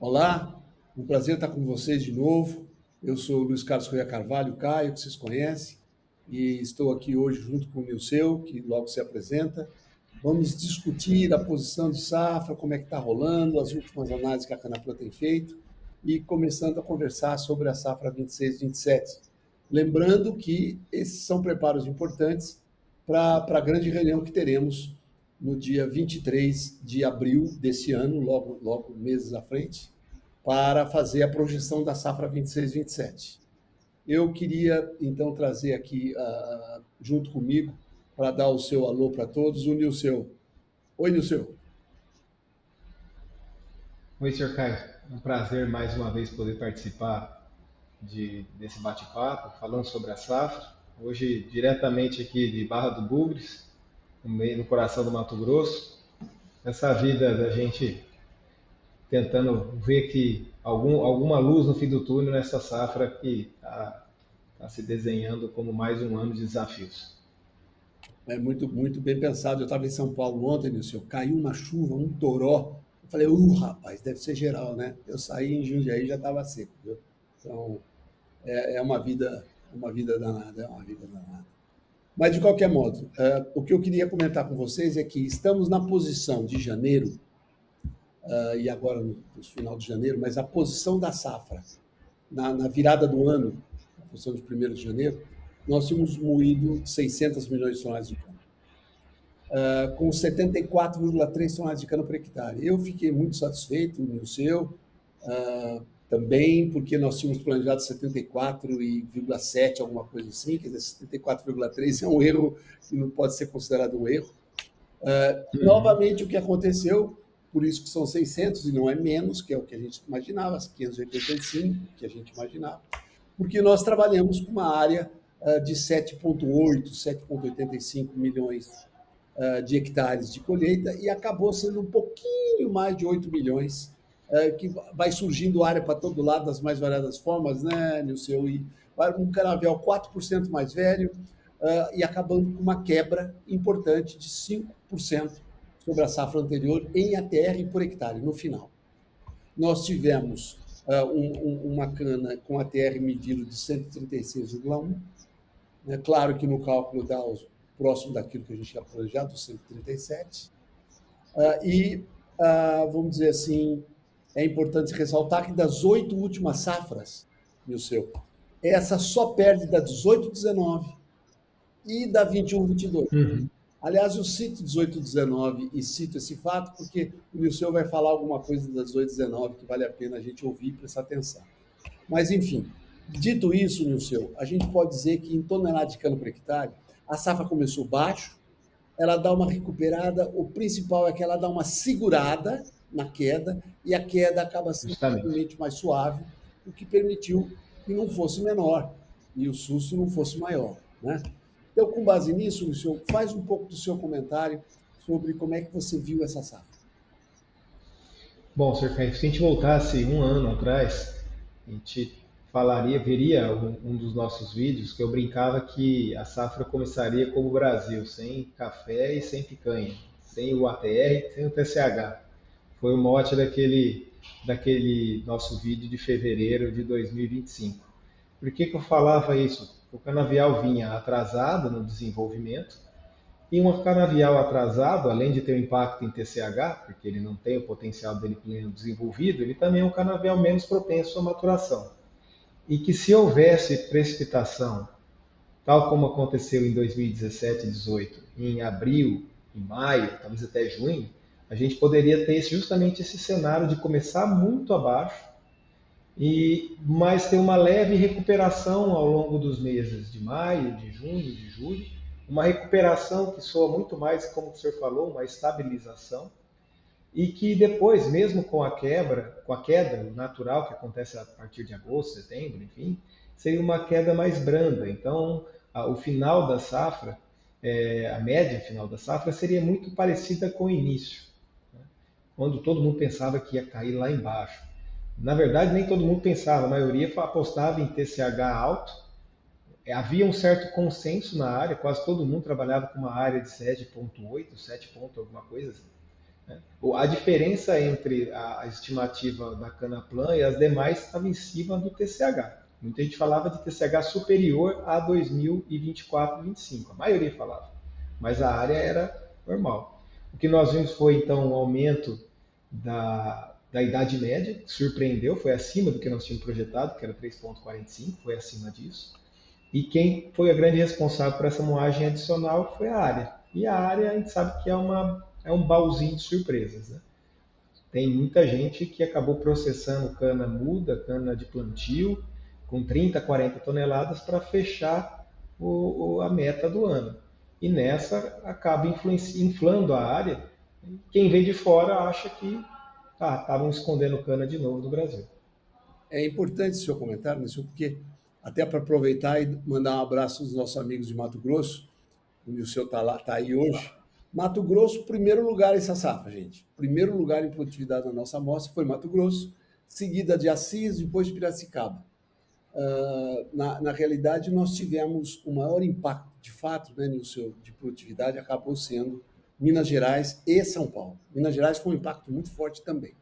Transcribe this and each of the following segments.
Olá, um prazer estar com vocês de novo. Eu sou o Luiz Carlos Corrêa Carvalho, Caio, que vocês conhecem, e estou aqui hoje junto com o Nilceu, que logo se apresenta. Vamos discutir a posição de safra, como é que está rolando, as últimas análises que a Canaplan tem feito, e começando a conversar sobre a safra 26-27. Lembrando que esses são preparos importantes para a grande reunião que teremos no dia 23 de abril desse ano, logo meses à frente, para fazer a projeção da safra 26-27. Eu queria, então, trazer aqui, junto comigo, para dar o seu alô para todos, o Nilceu. Oi, Nilceu. Oi, senhor Caio. É um prazer mais uma vez poder participar desse bate-papo, falando sobre a safra. Hoje, diretamente aqui de Barra do Bugres, no coração do Mato Grosso. Essa vida da gente tentando ver que alguma luz no fim do túnel nessa safra que está se desenhando como mais um ano de desafios. É muito bem pensado. Eu estava em São Paulo ontem, Nilceu, caiu uma chuva, um toró. Eu falei, rapaz, deve ser geral, né? Eu saí em Jundiaí e já estava seco, viu? Então, é uma vida danada, é uma vida danada. Mas, de qualquer modo, o que eu queria comentar com vocês é que estamos na posição de janeiro, e agora no final de janeiro, mas a posição da safra, na virada do ano, a posição de 1º de janeiro, nós tínhamos moído 600 milhões de toneladas de cana, com 74,3 toneladas de cana por hectare. Eu fiquei muito satisfeito, no seu, também, porque nós tínhamos planejado 74,7, alguma coisa assim, quer dizer, 74,3 é um erro que não pode ser considerado um erro. Novamente, o que aconteceu, por isso que são 600 e não é menos, que é o que a gente imaginava, 585, que a gente imaginava, porque nós trabalhamos com uma área de 7,8, 7,85 milhões de hectares de colheita e acabou sendo um pouquinho mais de 8 milhões, que vai surgindo área para todo lado das mais variadas formas, né, Nilceu? E vai um canavial 4% mais velho, e acabando com uma quebra importante de 5% sobre a safra anterior em ATR por hectare, no final. Nós tivemos uma cana com ATR medido de 136,1. É claro que no cálculo dá próximo daquilo que a gente tinha planejado, 137. Vamos dizer assim, é importante ressaltar que das 8 últimas safras, Nilceu, essa só perde da 18-19 e da 21-22. Aliás, eu cito 18-19 e cito esse fato porque o Nilceu vai falar alguma coisa da 18-19 que vale a pena a gente ouvir e prestar atenção. Mas, enfim, dito isso, Nilceu, a gente pode dizer que em tonelada de cana por hectare, a safra começou baixo, ela dá uma recuperada, o principal é que ela dá uma segurada na queda e a queda acaba sendo realmente mais suave, o que permitiu que não fosse menor e o susto não fosse maior, né? Então, com base nisso, Luciano, faz um pouco do seu comentário sobre como é que você viu essa safra. Bom, Sr. Caio, se a gente voltasse um ano atrás, a gente veria um dos nossos vídeos que eu brincava que a safra começaria como o Brasil, sem café e sem picanha, sem o ATR, sem o TCH. Foi o mote daquele nosso vídeo de fevereiro de 2025. Por que eu falava isso? O canavial vinha atrasado no desenvolvimento, e um canavial atrasado, além de ter um impacto em TCH, porque ele não tem o potencial dele pleno desenvolvido, ele também é um canavial menos propenso à maturação. E que se houvesse precipitação, tal como aconteceu em 2017 e 2018, em abril, em maio, talvez até junho, a gente poderia ter justamente esse cenário de começar muito abaixo, mas ter uma leve recuperação ao longo dos meses de maio, de junho, de julho, uma recuperação que soa muito mais, como o senhor falou, uma estabilização, e que depois, mesmo com a queda natural que acontece a partir de agosto, setembro, enfim, seria uma queda mais branda. Então, o final da safra, a média final da safra, seria muito parecida com o início, né? Quando todo mundo pensava que ia cair lá embaixo. Na verdade, nem todo mundo pensava, a maioria apostava em TCH alto. Havia um certo consenso na área, quase todo mundo trabalhava com uma área de 7,8, 7 ponto alguma coisa assim. A diferença entre a estimativa da Canaplan e as demais estava em cima do TCH. Muita gente falava de TCH superior a 2024 e 2025, a maioria falava, mas a área era normal. O que nós vimos foi então um aumento da idade média, que surpreendeu, foi acima do que nós tínhamos projetado, que era 3,45, foi acima disso. E quem foi a grande responsável por essa moagem adicional foi a área. E a área a gente sabe que é um baúzinho de surpresas, né? Tem muita gente que acabou processando cana muda, cana de plantio, com 30, 40 toneladas para fechar a meta do ano. E nessa acaba inflando a área. Quem vê de fora acha que estavam escondendo cana de novo do Brasil. É importante o seu comentário, Nilson, porque até para aproveitar e mandar um abraço aos nossos amigos de Mato Grosso, o Nilson está aí hoje. Mato Grosso, primeiro lugar essa safra, gente. Primeiro lugar em produtividade na nossa amostra foi Mato Grosso, seguida de Assis, depois Piracicaba. Na realidade, nós tivemos o maior impacto, de fato, né, Nilson, de produtividade, acabou sendo Minas Gerais e São Paulo. Minas Gerais foi um impacto muito forte também.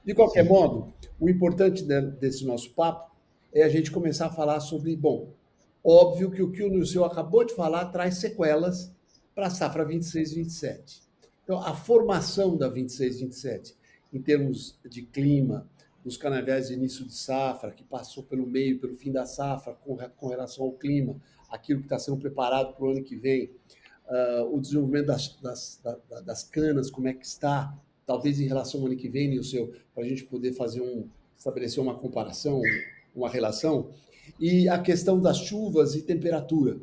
De qualquer Sim. modo, o importante desse nosso papo é a gente começar a falar sobre, bom, óbvio que o Nilson acabou de falar traz sequelas para a safra 26-27. Então, a formação da 26-27, em termos de clima, dos canaviais de início de safra, que passou pelo meio, pelo fim da safra, com relação ao clima, aquilo que está sendo preparado para o ano que vem, o desenvolvimento das canas, como é que está, talvez em relação ao ano que vem, Nilson, para a gente poder estabelecer uma comparação, uma relação, e a questão das chuvas e temperatura.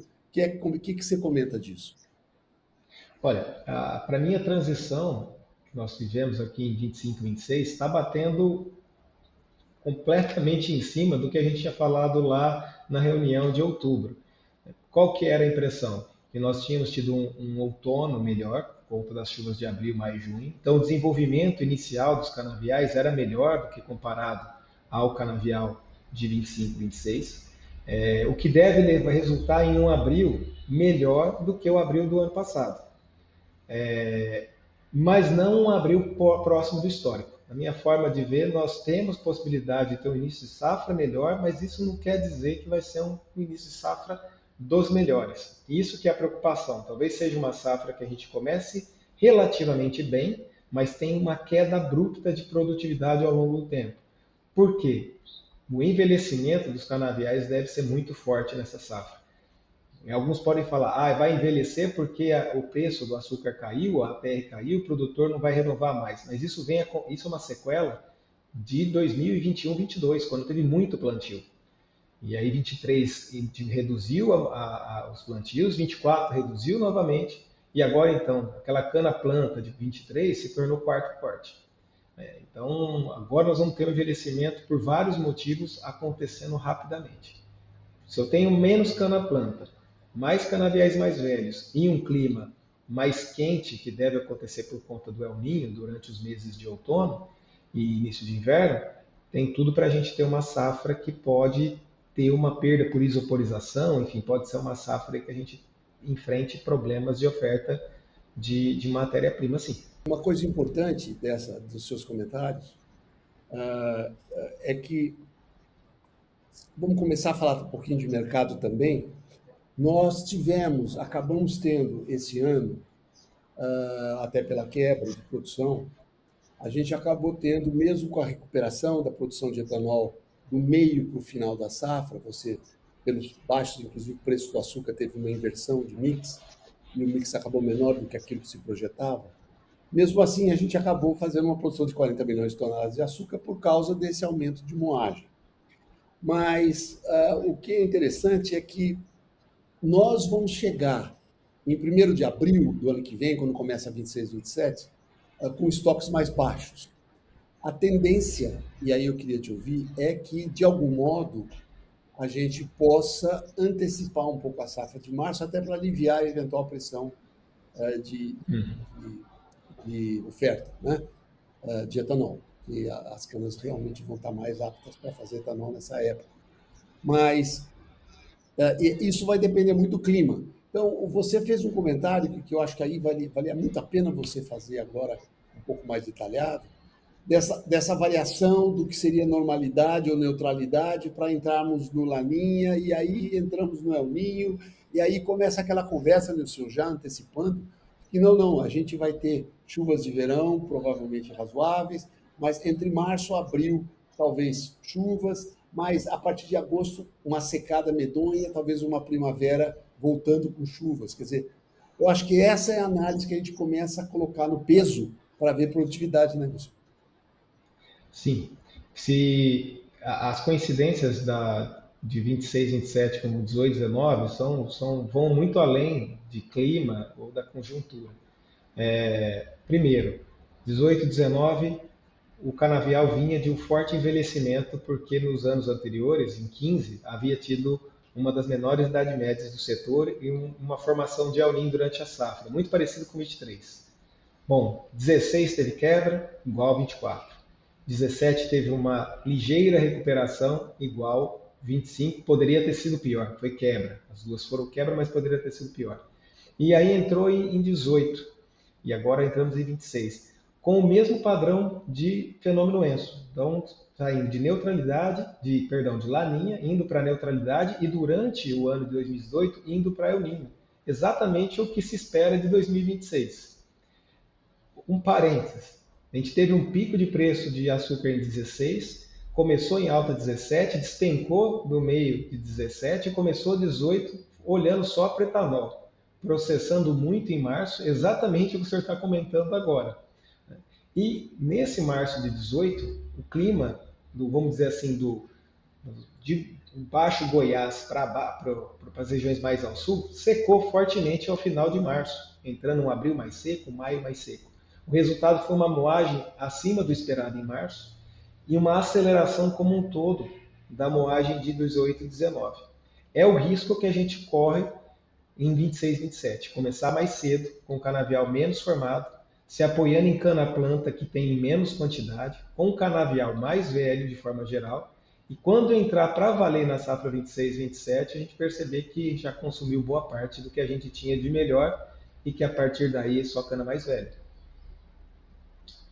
O que você comenta disso? Olha, para mim a transição que nós tivemos aqui em 25, 26 está batendo completamente em cima do que a gente tinha falado lá na reunião de outubro. Qual que era a impressão? Que nós tínhamos tido um outono melhor, por conta das chuvas de abril, maio e junho. Então o desenvolvimento inicial dos canaviais era melhor do que comparado ao canavial de 25, 26. O que deve resultar em um abril melhor do que o abril do ano passado. Mas não um abril próximo do histórico. Na minha forma de ver, nós temos possibilidade de ter um início de safra melhor, mas isso não quer dizer que vai ser um início de safra dos melhores. Isso que é a preocupação. Talvez seja uma safra que a gente comece relativamente bem, mas tem uma queda abrupta de produtividade ao longo do tempo. Por quê? O envelhecimento dos canaviais deve ser muito forte nessa safra. Alguns podem falar, vai envelhecer porque o preço do açúcar caiu, a APR caiu, o produtor não vai renovar mais. Mas isso é uma sequela de 2021, 22, quando teve muito plantio. E aí 23 reduziu os plantios, 24 reduziu novamente, e agora então, aquela cana-planta de 23 se tornou quarto corte. Então, agora nós vamos ter um envelhecimento por vários motivos acontecendo rapidamente. Se eu tenho menos cana-planta, mais canaviais mais velhos, em um clima mais quente, que deve acontecer por conta do El Niño durante os meses de outono e início de inverno, tem tudo para a gente ter uma safra que pode ter uma perda por isoporização, enfim, pode ser uma safra que a gente enfrente problemas de oferta de matéria-prima, sim. Uma coisa importante dos seus comentários é que, vamos começar a falar um pouquinho de mercado também. Nós acabamos tendo esse ano, até pela quebra de produção, a gente acabou tendo, mesmo com a recuperação da produção de etanol do meio para o final da safra, pelos baixos, inclusive o preço do açúcar teve uma inversão de mix, e o mix acabou menor do que aquilo que se projetava. Mesmo assim, a gente acabou fazendo uma produção de 40 milhões de toneladas de açúcar por causa desse aumento de moagem. Mas o que é interessante é que nós vamos chegar em 1º de abril do ano que vem, quando começa a 26, 27, com estoques mais baixos. A tendência, e aí eu queria te ouvir, é que, de algum modo, a gente possa antecipar um pouco a safra de março, até para aliviar a eventual pressão de oferta, né? De etanol. E as canas realmente vão estar mais aptas para fazer etanol nessa época. Mas isso vai depender muito do clima. Então, você fez um comentário que eu acho que aí valia muito a pena você fazer agora, pouco mais detalhado, dessa variação do que seria normalidade ou neutralidade para entrarmos no Laninha, e aí entramos no El Ninho, e aí começa aquela conversa, né, senhor, já antecipando, que não, a gente vai ter chuvas de verão, provavelmente razoáveis, mas entre março e abril, talvez chuvas, mas a partir de agosto, uma secada medonha, talvez uma primavera voltando com chuvas. Quer dizer, eu acho que essa é a análise que a gente começa a colocar no peso para ver produtividade, né, Wilson? Sim. Se as coincidências de 26, 27 como 18, 19 vão muito além de clima ou da conjuntura. Primeiro, 18, 19, o canavial vinha de um forte envelhecimento, porque nos anos anteriores, em 15, havia tido uma das menores idades médias do setor e uma formação de all-in durante a safra, muito parecido com 23. Bom, 16 teve quebra, igual 24. 17 teve uma ligeira recuperação, igual 25. Poderia ter sido pior, foi quebra. As duas foram quebra, mas poderia ter sido pior. E aí entrou em 18, e agora entramos em 26, com o mesmo padrão de fenômeno Enso. Então, saindo de neutralidade, de Laninha, indo para neutralidade, e durante o ano de 2018, indo para El Niño. Exatamente o que se espera de 2026. Um parênteses, a gente teve um pico de preço de açúcar em 16, começou em alta 17, despencou do meio de 17 e começou 18 olhando só para etanol, processando muito em março, exatamente o que o senhor está comentando agora. E nesse março de 18, o clima, vamos dizer assim, de baixo Goiás para as regiões mais ao sul, secou fortemente ao final de março, entrando um abril mais seco, um maio mais seco. O resultado foi uma moagem acima do esperado em março e uma aceleração como um todo da moagem de 18 e 19. É o risco que a gente corre em 26 e 27. Começar mais cedo, com o canavial menos formado, se apoiando em cana-planta que tem menos quantidade, com o canavial mais velho de forma geral, e quando entrar para valer na safra 26 e 27, a gente perceber que já consumiu boa parte do que a gente tinha de melhor e que a partir daí é só cana mais velha.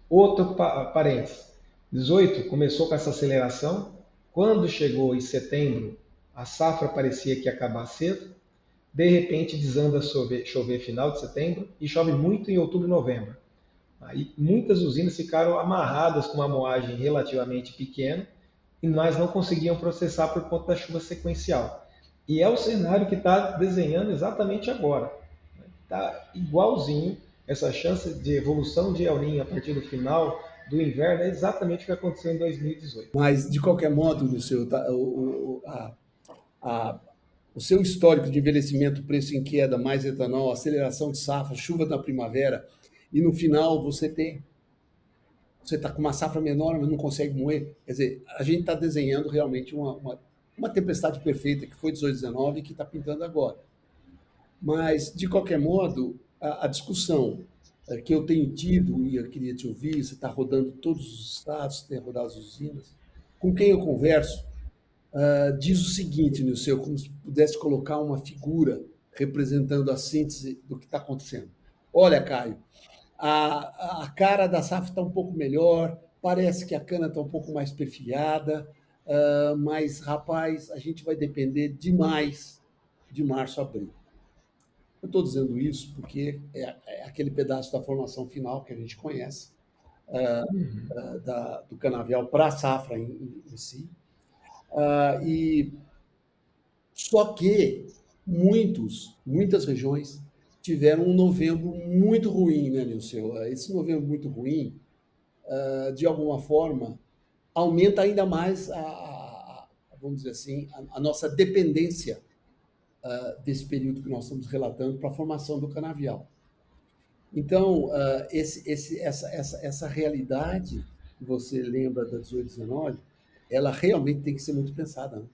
Outro parênteses, 18 começou com essa aceleração, quando chegou em setembro, a safra parecia que ia acabar cedo, de repente desanda a chover final de setembro e chove muito em outubro e novembro. Aí muitas usinas ficaram amarradas com uma moagem relativamente pequena e nós não conseguiam processar por conta da chuva sequencial. E é o cenário que está desenhando exatamente agora. Está igualzinho, essa chance de evolução de El Niño a partir do final do inverno é exatamente o que aconteceu em 2018. Mas, de qualquer modo, Lucio, a, o seu histórico de envelhecimento, preço em queda, mais etanol, aceleração de safra, chuva na primavera, e no final você está com uma safra menor, mas não consegue moer. Quer dizer, a gente está desenhando realmente uma tempestade perfeita, que foi 18-19 e que está pintando agora. Mas, de qualquer modo, a discussão que eu tenho tido, e eu queria te ouvir, você está rodando todos os estados, tem rodado as usinas, com quem eu converso, diz o seguinte, Nilceu, como se pudesse colocar uma figura representando a síntese do que está acontecendo. Olha, Caio, a cara da safra está um pouco melhor, parece que a cana está um pouco mais perfilhada, mas, rapaz, a gente vai depender demais de março a abril. Eu estou dizendo isso porque é aquele pedaço da formação final que a gente conhece, do canavial para a safra em si. E só que muitas regiões tiveram um novembro muito ruim, né, Nilceu? Esse novembro muito ruim, de alguma forma, aumenta ainda mais vamos dizer assim, a nossa dependência desse período que nós estamos relatando para a formação do canavial. Então, essa realidade que você lembra da 18-19, ela realmente tem que ser muito pensada, né?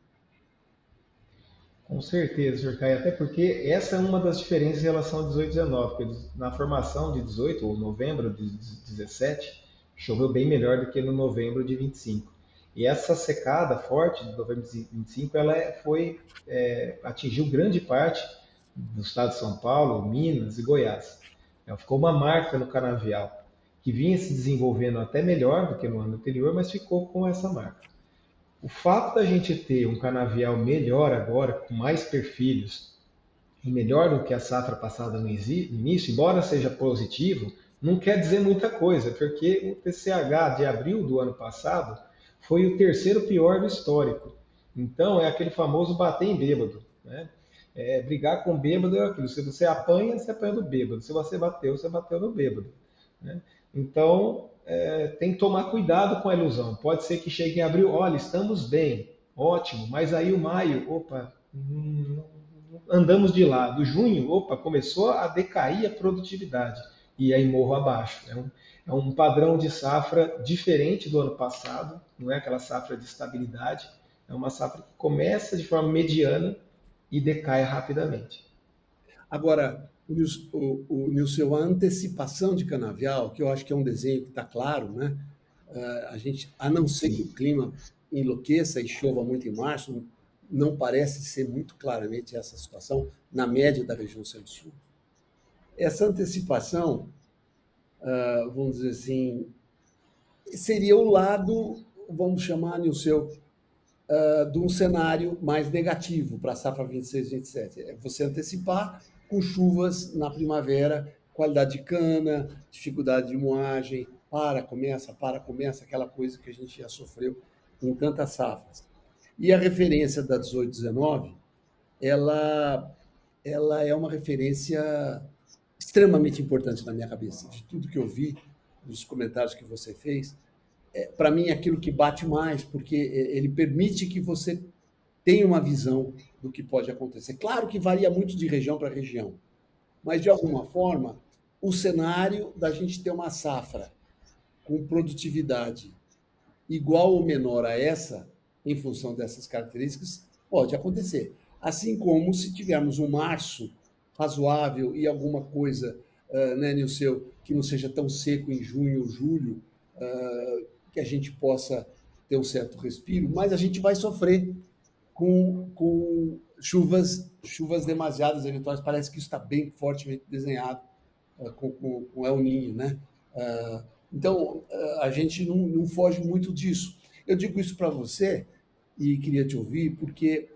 Com certeza, Sr. Caio, até porque essa é uma das diferenças em relação a 18 e 19, porque na formação de 18, ou novembro de 17, choveu bem melhor do que no novembro de 25. E essa secada forte de novembro de 25, atingiu grande parte do estado de São Paulo, Minas e Goiás. Ela ficou uma marca no canavial. que vinha se desenvolvendo até melhor do que no ano anterior, mas ficou com essa marca. O fato da gente ter um canavial melhor agora, com mais perfilhos, e melhor do que a safra passada no início, embora seja positivo, não quer dizer muita coisa, porque o TCH de abril do ano passado foi o terceiro pior do histórico. Então é aquele famoso bater em bêbado, né? Brigar com bêbado é aquilo. Se você apanha, você apanha do bêbado. Se você bateu no bêbado, né? Então tem que tomar cuidado com a ilusão. Pode ser que chegue em abril, olha, estamos bem, ótimo, mas aí o maio, opa, andamos de lado. Junho, opa, começou a decair a produtividade e aí morro abaixo. É um padrão de safra diferente do ano passado, não é aquela safra de estabilidade, é uma safra que começa de forma mediana e decai rapidamente. Agora, Nilson, a antecipação de canavial, que eu acho que é um desenho que está claro, né? A não ser que o Sim. clima enlouqueça e chova muito em março, não parece ser muito claramente essa situação na média da região centro-sul. Essa antecipação, vamos dizer assim, seria o lado, vamos chamar, Nilson, de um cenário mais negativo para a safra 26-27. É você antecipar com chuvas na primavera, qualidade de cana, dificuldade de moagem, começa, aquela coisa que a gente já sofreu em tantas safras. E a referência da 18-19, ela, ela é uma referência extremamente importante na minha cabeça. De tudo que eu vi, dos comentários que você fez, para mim é aquilo que bate mais, porque ele permite que você tenha uma visão do que pode acontecer. Claro que varia muito de região para região, mas de alguma forma, o cenário da gente ter uma safra com produtividade igual ou menor a essa, em função dessas características, pode acontecer. Assim como se tivermos um março razoável e alguma coisa, né, Nilceu, que não seja tão seco em junho ou julho, que a gente possa ter um certo respiro, mas a gente vai sofrer com chuvas demasiadas eventuais. Parece que isso está bem fortemente desenhado com El Niño, né? Então, a gente não foge muito disso. Eu digo isso para você e queria te ouvir, porque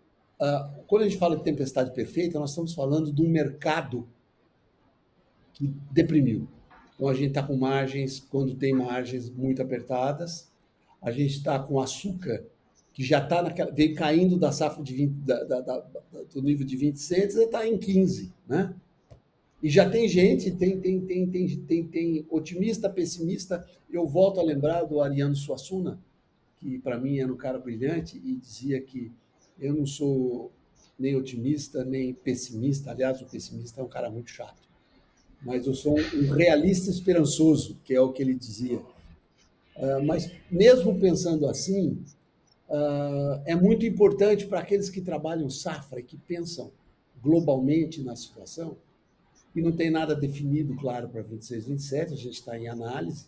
quando a gente fala de tempestade perfeita, nós estamos falando de um mercado que deprimiu. Então, a gente está com margens, quando tem margens muito apertadas, a gente está com açúcar que já está veio caindo da safra de 20, do nível de 20 centos e está em 15, né? E já tem gente, tem otimista, pessimista. Eu volto a lembrar do Ariano Suassuna, que para mim era um cara brilhante e dizia que eu não sou nem otimista, nem pessimista. Aliás, o pessimista é um cara muito chato. Mas eu sou um realista esperançoso, que é o que ele dizia. Mas mesmo pensando assim, é muito importante para aqueles que trabalham safra e que pensam globalmente na situação, e não tem nada definido, claro, para 26, 27, a gente está em análise,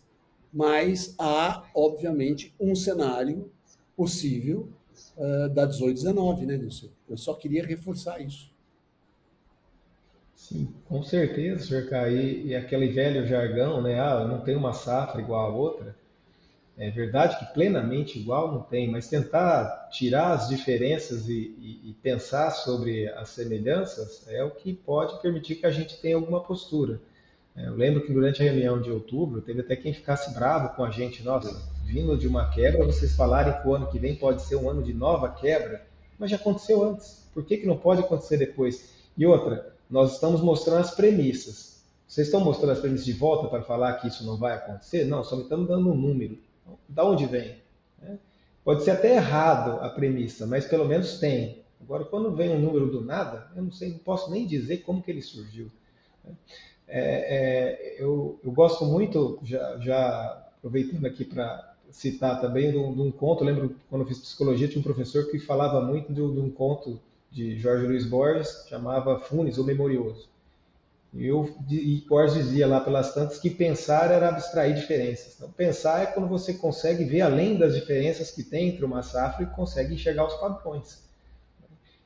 mas há, obviamente, um cenário possível da 18, 19, né, Nilson? Eu só queria reforçar isso. Sim, com certeza, senhor Caí, e aquele velho jargão, né? Ah, não tem uma safra igual a outra. É verdade que plenamente igual não tem, mas tentar tirar as diferenças e pensar sobre as semelhanças é o que pode permitir que a gente tenha alguma postura. Eu lembro que durante a reunião de outubro, teve até quem ficasse bravo com a gente. Nossa, vindo de uma quebra, vocês falarem que o ano que vem pode ser um ano de nova quebra, mas já aconteceu antes. Por que não pode acontecer depois? E outra, nós estamos mostrando as premissas. Vocês estão mostrando as premissas de volta para falar que isso não vai acontecer? Não, só estamos dando um número. Da onde vem? Pode ser até errado a premissa, mas pelo menos tem. Agora, quando vem um número do nada, eu não sei, não posso nem dizer como que ele surgiu. Eu gosto muito, já aproveitando aqui para citar também, de um conto. Eu lembro quando eu fiz psicologia, tinha um professor que falava muito de um conto de Jorge Luiz Borges, chamava Funes, o Memorioso. E Borges dizia lá pelas tantas que pensar era abstrair diferenças. Então, pensar é quando você consegue ver além das diferenças que tem entre uma safra e consegue enxergar os padrões.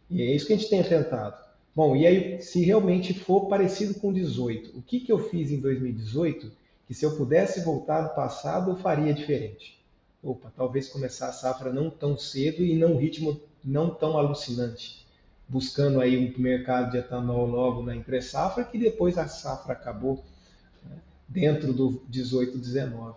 E é isso que a gente tem tentado. Bom, e aí, se realmente for parecido com 18, o que eu fiz em 2018 que se eu pudesse voltar no passado, eu faria diferente. Opa, talvez começar a safra não tão cedo e num ritmo não tão alucinante, buscando aí um mercado de etanol logo na entre-safra, que depois a safra acabou, né, dentro do 18, 19.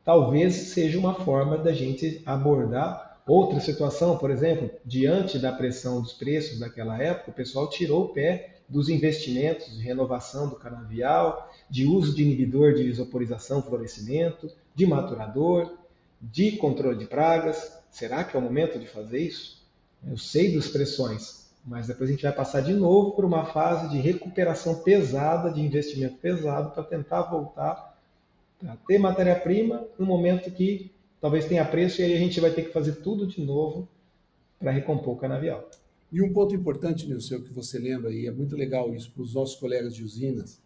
Talvez seja uma forma da gente abordar outra situação, por exemplo, diante da pressão dos preços daquela época, o pessoal tirou o pé dos investimentos de renovação do canavial, de uso de inibidor de isoporização, florescimento, de maturador, de controle de pragas. Será que é o momento de fazer isso? Eu sei das pressões, mas depois a gente vai passar de novo por uma fase de recuperação pesada, de investimento pesado, para tentar voltar a ter matéria-prima no momento que talvez tenha preço e aí a gente vai ter que fazer tudo de novo para recompor o canavial. E um ponto importante, Nilson, que você lembra, e é muito legal isso para os nossos colegas de usinas,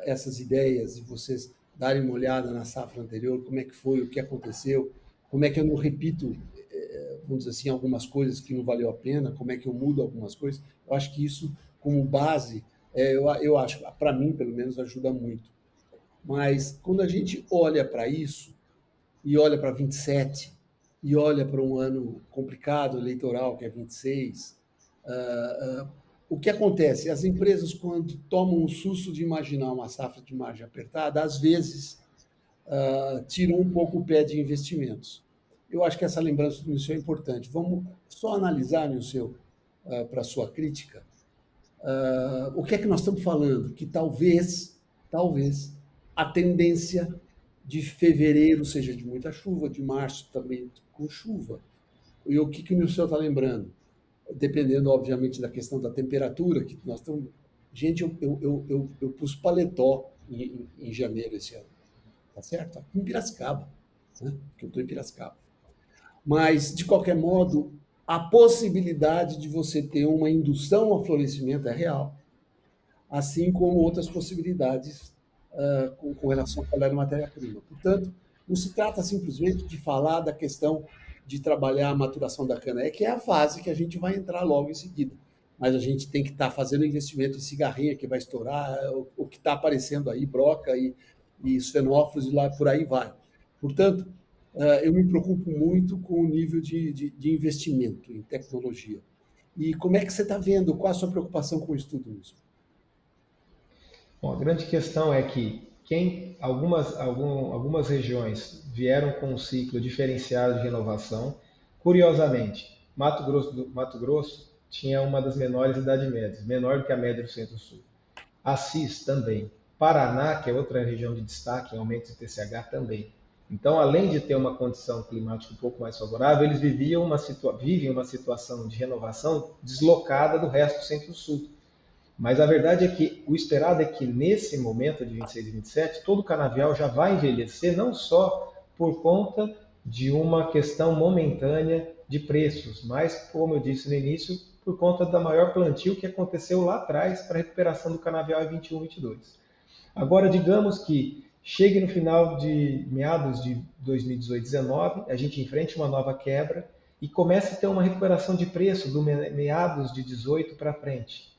essas ideias de vocês darem uma olhada na safra anterior, como é que foi, o que aconteceu, como é que eu não repito, vamos dizer assim, algumas coisas que não valeu a pena, como é que eu mudo algumas coisas. Eu acho que isso, como base, eu acho, para mim, pelo menos, ajuda muito. Mas quando a gente olha para isso, e olha para 27, e olha para um ano complicado eleitoral, que é 26, o que acontece? As empresas, quando tomam o susto de imaginar uma safra de margem apertada, às vezes tiram um pouco o pé de investimentos. Eu acho que essa lembrança do Nilson é importante. Vamos só analisar, Nilson, para a sua crítica, o que é que nós estamos falando? Que talvez a tendência de fevereiro seja de muita chuva, de março também com chuva. E o que o Nilson está lembrando? Dependendo, obviamente, da questão da temperatura, que nós estamos... Gente, eu pus paletó em janeiro esse ano, tá certo? Aqui em Piracicaba, né? Porque eu estou em Piracicaba. Mas, de qualquer modo, a possibilidade de você ter uma indução ao florescimento é real, assim como outras possibilidades com relação a qual era a matéria-prima. Portanto, não se trata simplesmente de falar da questão de trabalhar a maturação da cana, que é a fase que a gente vai entrar logo em seguida. Mas a gente tem que estar fazendo investimento em cigarrinha, que vai estourar, o que está aparecendo aí, broca e os fenófilos, e lá por aí vai. Portanto, eu me preocupo muito com o nível de investimento em tecnologia. E como é que você está vendo? Qual a sua preocupação com isso tudo isso? Bom, a grande questão é que algumas regiões vieram com um ciclo diferenciado de renovação. Curiosamente, Mato Grosso tinha uma das menores idades médias, menor do que a média do Centro-Sul. Assis também. Paraná, que é outra região de destaque em aumento de TCH, também. Então, além de ter uma condição climática um pouco mais favorável, eles vivem uma situação de renovação deslocada do resto do Centro-Sul. Mas a verdade é que o esperado é que nesse momento de 26 e 27, todo o canavial já vai envelhecer, não só por conta de uma questão momentânea de preços, mas, como eu disse no início, por conta da maior plantio que aconteceu lá atrás para a recuperação do canavial em 21 e 22. Agora, digamos que chegue no final de meados de 2018-19, a gente enfrente uma nova quebra e comece a ter uma recuperação de preço do meados de 18 para frente.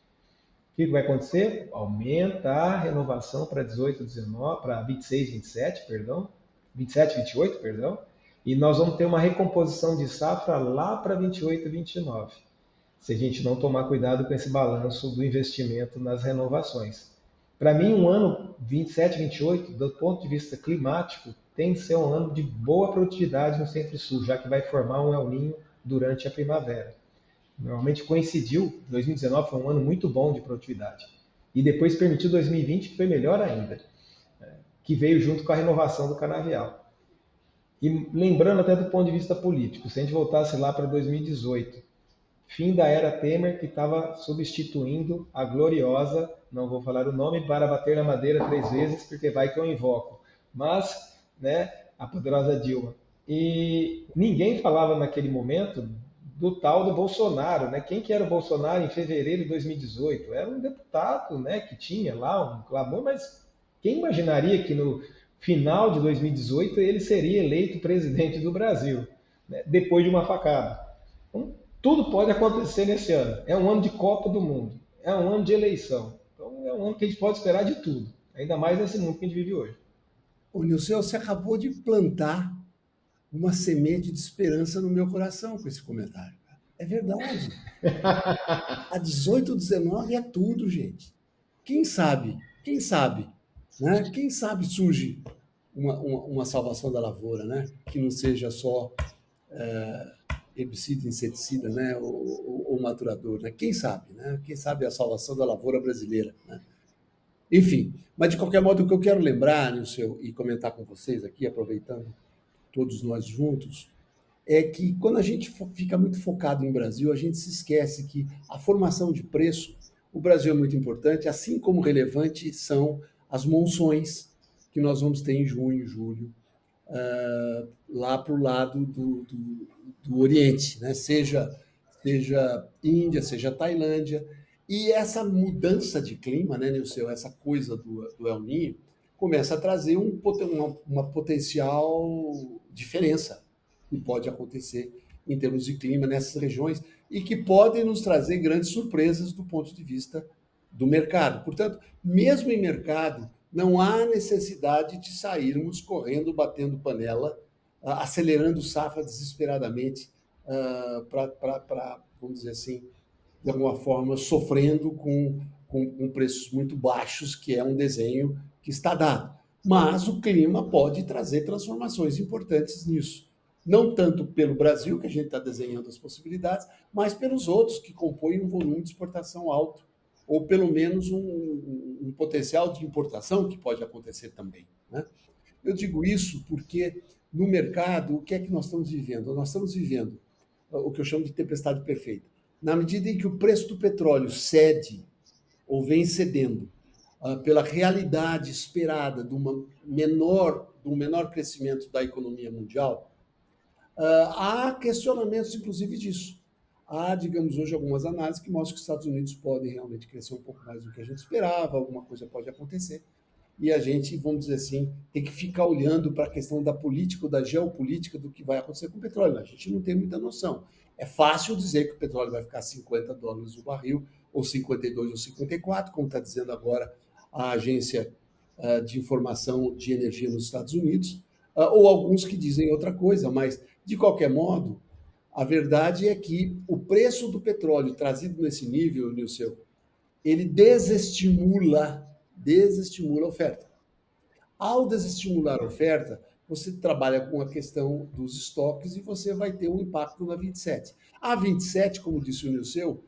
O que vai acontecer? Aumenta a renovação para 18, 19, para 26, 27, perdão, 27, 28, perdão, e nós vamos ter uma recomposição de safra lá para 28, 29, se a gente não tomar cuidado com esse balanço do investimento nas renovações. Para mim, um ano 27, 28, do ponto de vista climático, tem que ser um ano de boa produtividade no Centro-Sul, já que vai formar um El Niño durante a primavera. Normalmente coincidiu, 2019 foi um ano muito bom de produtividade. E depois permitiu 2020, que foi melhor ainda, que veio junto com a renovação do canavial. E lembrando até do ponto de vista político, se a gente voltasse lá para 2018, fim da era Temer, que estava substituindo a gloriosa, não vou falar o nome, para bater na madeira 3 vezes, porque vai que eu invoco, mas, né, a poderosa Dilma. E ninguém falava naquele momento do tal do Bolsonaro, né? Quem que era o Bolsonaro em fevereiro de 2018? Era um deputado, né, que tinha lá um clamor, mas quem imaginaria que no final de 2018 ele seria eleito presidente do Brasil, né, depois de uma facada? Então, tudo pode acontecer nesse ano. É um ano de Copa do Mundo, é um ano de eleição. Então é um ano que a gente pode esperar de tudo. Ainda mais nesse mundo que a gente vive hoje. Ô, Nilson, você acabou de plantar uma semente de esperança no meu coração com esse comentário. É verdade. A 18, 19 é tudo, gente. Quem sabe? Quem sabe? Né? Quem sabe surge uma salvação da lavoura, né? Que não seja só herbicida, inseticida, né? Ou maturador, né? Quem sabe, né? Quem sabe a salvação da lavoura brasileira, né? Enfim, mas de qualquer modo, o que eu quero lembrar, Nilson, e comentar com vocês aqui, aproveitando todos nós juntos, é que quando a gente fica muito focado em Brasil, a gente se esquece que a formação de preço, o Brasil é muito importante, assim como relevante são as monções que nós vamos ter em junho, julho, lá para o lado do Oriente, né? Seja Índia, seja Tailândia. E essa mudança de clima, né, Nilson, essa coisa do El Niño, começa a trazer uma potencial diferença que pode acontecer em termos de clima nessas regiões e que podem nos trazer grandes surpresas do ponto de vista do mercado. Portanto, mesmo em mercado, não há necessidade de sairmos correndo, batendo panela, acelerando safra desesperadamente para, vamos dizer assim, de alguma forma, sofrendo com preços muito baixos, que é um desenho que está dado. Mas o clima pode trazer transformações importantes nisso. Não tanto pelo Brasil, que a gente está desenhando as possibilidades, mas pelos outros que compõem um volume de exportação alto, ou pelo menos um potencial de importação que pode acontecer também. Né? Eu digo isso porque no mercado, o que é que nós estamos vivendo? Nós estamos vivendo o que eu chamo de tempestade perfeita. Na medida em que o preço do petróleo cede ou vem cedendo pela realidade esperada de um menor crescimento da economia mundial, há questionamentos, inclusive, disso. Há, digamos, hoje algumas análises que mostram que os Estados Unidos podem realmente crescer um pouco mais do que a gente esperava, alguma coisa pode acontecer. E a gente, vamos dizer assim, tem que ficar olhando para a questão da política ou da geopolítica do que vai acontecer com o petróleo. A gente não tem muita noção. É fácil dizer que o petróleo vai ficar $50 o barril, ou 52 ou 54, como está dizendo agora a agência de informação de energia nos Estados Unidos, ou alguns que dizem outra coisa, mas, de qualquer modo, a verdade é que o preço do petróleo trazido nesse nível, Nilson, ele desestimula a oferta. Ao desestimular a oferta, você trabalha com a questão dos estoques e você vai ter um impacto na 27. A 27, como disse o Nilson,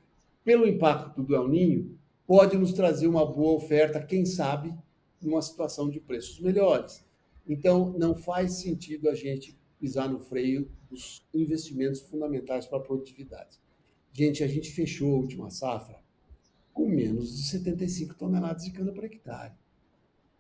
pelo impacto do El Niño, pode nos trazer uma boa oferta, quem sabe, numa situação de preços melhores. Então, não faz sentido a gente pisar no freio dos investimentos fundamentais para a produtividade. Gente, a gente fechou a última safra com menos de 75 toneladas de cana por hectare.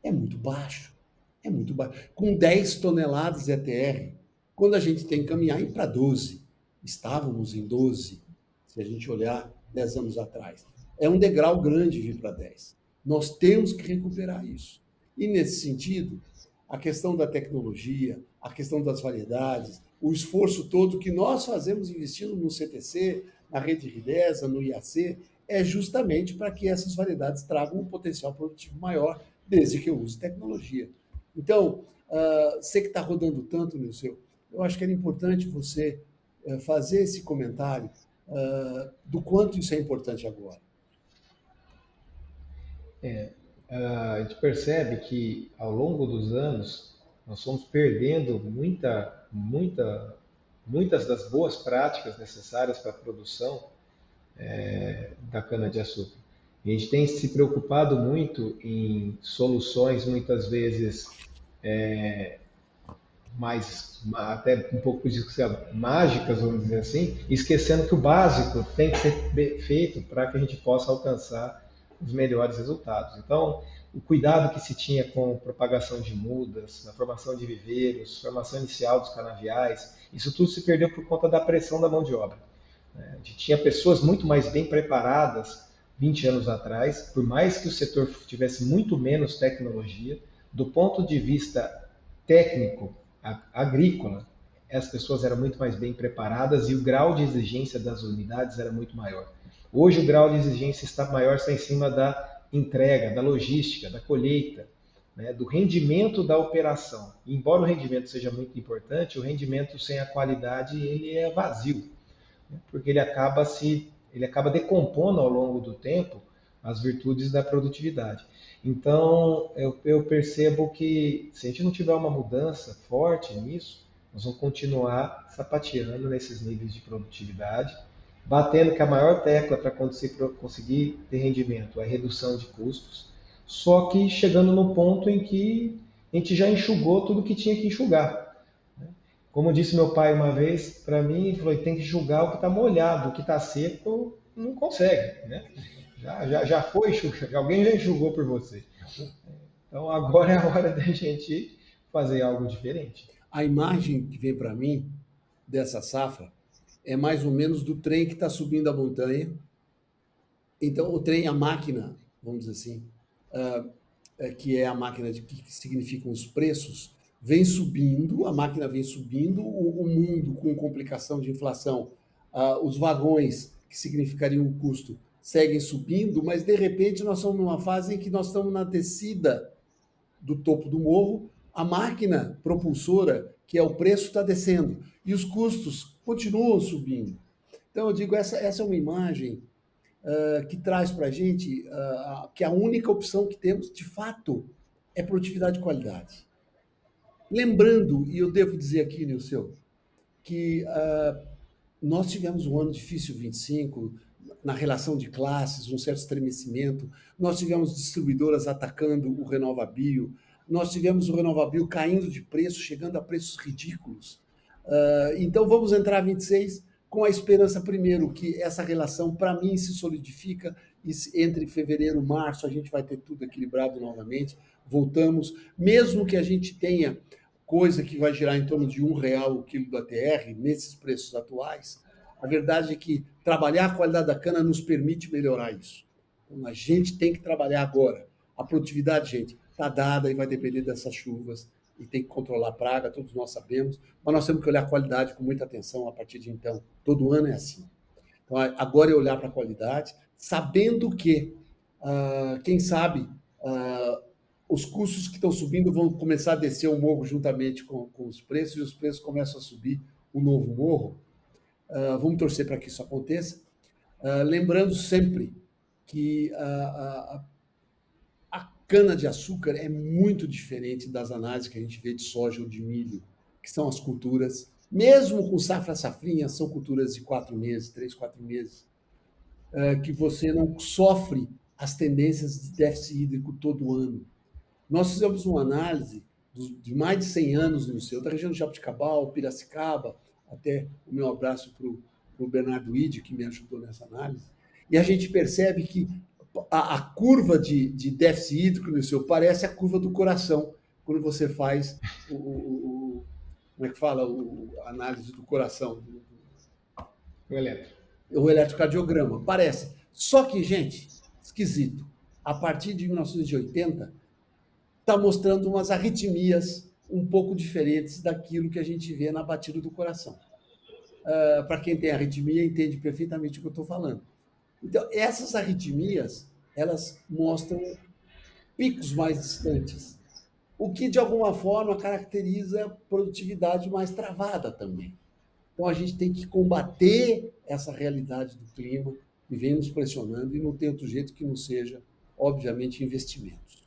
É muito baixo. É muito baixo. Com 10 toneladas de ETR, quando a gente tem que caminhar para 12. Estávamos em 12, se a gente olhar 10 anos atrás. É um degrau grande vir para 10. Nós temos que recuperar isso. E, nesse sentido, a questão da tecnologia, a questão das variedades, o esforço todo que nós fazemos investindo no CTC, na rede RIDESA, no IAC, é justamente para que essas variedades tragam um potencial produtivo maior, desde que eu use tecnologia. Então, você que está rodando tanto, Nilson, eu acho que era importante você fazer esse comentário do quanto isso é importante agora. A gente percebe que ao longo dos anos nós fomos perdendo muitas das boas práticas necessárias para a produção da cana-de-açúcar. A gente tem se preocupado muito em soluções, muitas vezes, mais, até um pouco mágicas, vamos dizer assim, esquecendo que o básico tem que ser feito para que a gente possa alcançar os melhores resultados. Então, o cuidado que se tinha com propagação de mudas, a formação de viveiros, formação inicial dos canaviais, isso tudo se perdeu por conta da pressão da mão de obra. A gente tinha pessoas muito mais bem preparadas 20 anos atrás, por mais que o setor tivesse muito menos tecnologia, do ponto de vista técnico, agrícola, as pessoas eram muito mais bem preparadas e o grau de exigência das unidades era muito maior. Hoje o grau de exigência está maior, está em cima da entrega, da logística, da colheita. né, do rendimento da operação. Embora o rendimento seja muito importante, o rendimento sem a qualidade ele é vazio, né, porque ele acaba decompondo ao longo do tempo as virtudes da produtividade. Então, eu percebo que se a gente não tiver uma mudança forte nisso, nós vamos continuar sapateando nesses níveis de produtividade, batendo que a maior tecla para conseguir ter rendimento é a redução de custos, só que chegando no ponto em que a gente já enxugou tudo que tinha que enxugar. Como disse meu pai uma vez para mim, ele falou: tem que enxugar o que está molhado, o que está seco não consegue, né? Já foi, alguém já enxugou por você. Então agora é a hora da gente fazer algo diferente. A imagem que vem para mim dessa safra é mais ou menos do trem que está subindo a montanha. Então, o trem, a máquina, vamos dizer assim, que é a máquina que significam os preços, vem subindo, a máquina vem subindo, o mundo com complicação de inflação, os vagões, que significariam o custo, seguem subindo, mas de repente nós estamos numa fase em que nós estamos na descida do topo do morro, a máquina propulsora, que é o preço, está descendo, e os custos continuam subindo. Então, eu digo, essa é uma imagem que traz para a gente que a única opção que temos, de fato, é produtividade e qualidade. Lembrando, e eu devo dizer aqui, Nilson, que nós tivemos um ano difícil, 25, na relação de classes, um certo estremecimento. Nós tivemos distribuidoras atacando o RenovaBio, nós tivemos o RenovaBio caindo de preço, chegando a preços ridículos. Então, vamos entrar 26 com a esperança, primeiro, que essa relação, para mim, se solidifica, e entre fevereiro e março a gente vai ter tudo equilibrado novamente, voltamos, mesmo que a gente tenha coisa que vai girar em torno de R$1 o quilo do ATR, nesses preços atuais, a verdade é que trabalhar a qualidade da cana nos permite melhorar isso. Então, a gente tem que trabalhar agora. A produtividade, gente, está dada e vai depender dessas chuvas, e tem que controlar a praga, todos nós sabemos, mas nós temos que olhar a qualidade com muita atenção a partir de então. Todo ano é assim. Então, agora é olhar para a qualidade, sabendo que, quem sabe, os custos que estão subindo vão começar a descer o morro juntamente com os preços, e os preços começam a subir o novo morro. Vamos torcer para que isso aconteça. Lembrando sempre que a cana-de-açúcar é muito diferente das análises que a gente vê de soja ou de milho, que são as culturas, mesmo com safrinha, são culturas de 4 meses, 3, 4 meses, que você não sofre as tendências de déficit hídrico todo ano. Nós fizemos uma análise de mais de 100 anos no Liceu, da região de Jabuticabal, Piracicaba, até o meu abraço para o Bernardo Ide, que me ajudou nessa análise, e a gente percebe que a curva de déficit hídrico no Liceu parece a curva do coração, quando você faz como é que fala, a análise do coração. O eletrocardiograma, parece. Só que, gente, esquisito, a partir de 1980, está mostrando umas arritmias um pouco diferentes daquilo que a gente vê na batida do coração. Para quem tem arritmia, entende perfeitamente o que eu estou falando. Então, essas arritmias, elas mostram picos mais distantes, o que, de alguma forma, caracteriza a produtividade mais travada também. Então, a gente tem que combater essa realidade do clima que vem nos pressionando, e não tem outro jeito que não seja, obviamente, investimentos.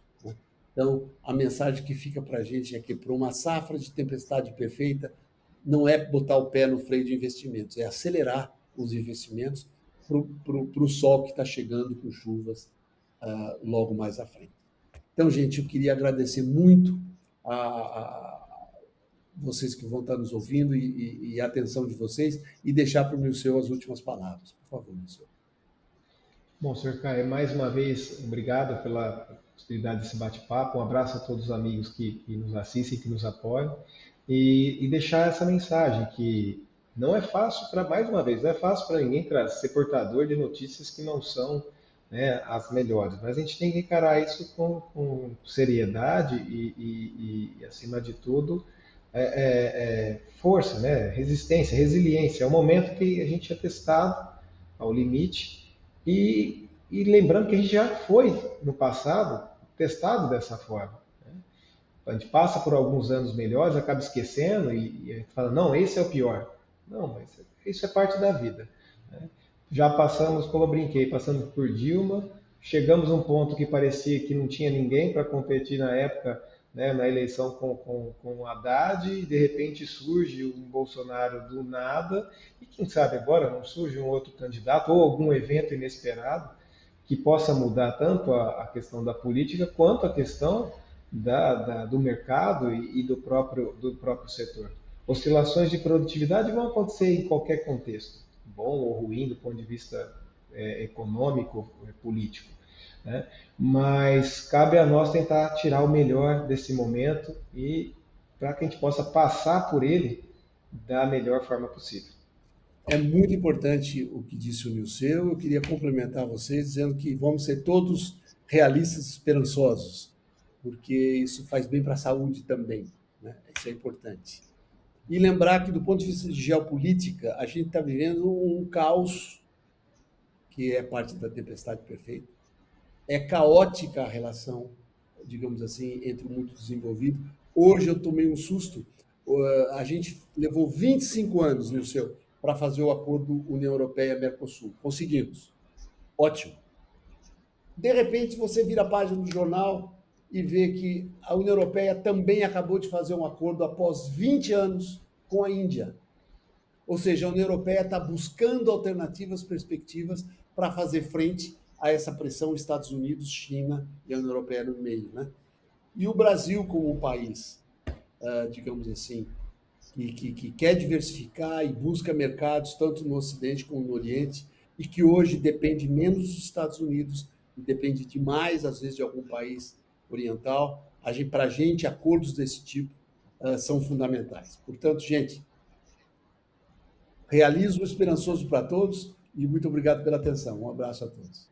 Então, a mensagem que fica para a gente é que, para uma safra de tempestade perfeita, não é botar o pé no freio de investimentos, é acelerar os investimentos para o sol que está chegando com chuvas logo mais à frente. Então, gente, eu queria agradecer muito a vocês que vão estar nos ouvindo e a atenção de vocês, e deixar para o Nilson as últimas palavras. Por favor, Nilson. Bom, Sr. Caio, mais uma vez, obrigado pela possibilidade desse bate-papo. Um abraço a todos os amigos que nos assistem, que nos apoiam, e deixar essa mensagem que não é fácil, mais uma vez, não é fácil para ninguém ser portador de notícias que não são, né, as melhores, mas a gente tem que encarar isso com seriedade e, acima de tudo, força, né, resistência, resiliência. É um momento que a gente é testado ao limite, e lembrando que a gente já foi, no passado, testado dessa forma, né? A gente passa por alguns anos melhores, acaba esquecendo e a gente fala, não, esse é o pior. Não, mas isso é parte da vida, né? Já passamos, como eu brinquei, passamos por Dilma, chegamos a um ponto que parecia que não tinha ninguém para competir na época, né, na eleição com o Haddad, e de repente surge um Bolsonaro do nada, e quem sabe agora não surge um outro candidato ou algum evento inesperado que possa mudar tanto a questão da política quanto a questão do mercado e do próprio setor. Oscilações de produtividade vão acontecer em qualquer contexto, bom ou ruim do ponto de vista econômico, político, né? Mas cabe a nós tentar tirar o melhor desse momento e para que a gente possa passar por ele da melhor forma possível. É muito importante o que disse o Nilceu. Eu queria complementar vocês dizendo que vamos ser todos realistas e esperançosos, porque isso faz bem para a saúde também, né? Isso é importante. E lembrar que, do ponto de vista de geopolítica, a gente está vivendo um caos que é parte da tempestade perfeita. É caótica a relação, digamos assim, entre o mundo desenvolvido. Hoje eu tomei um susto. A gente levou 25 anos, Nilceu, para fazer o acordo União Europeia-Mercosul. Conseguimos. Ótimo. De repente, você vira a página do jornal e vê que a União Europeia também acabou de fazer um acordo após 20 anos com a Índia. Ou seja, a União Europeia está buscando alternativas, perspectivas para fazer frente a essa pressão Estados Unidos, China e a União Europeia no meio, né? E o Brasil, como um país, digamos assim, que quer diversificar e busca mercados tanto no Ocidente como no Oriente, e que hoje depende menos dos Estados Unidos e depende demais, às vezes, de algum país oriental, para a gente, acordos desse tipo são fundamentais. Portanto, gente, realismo esperançoso para todos e muito obrigado pela atenção. Um abraço a todos.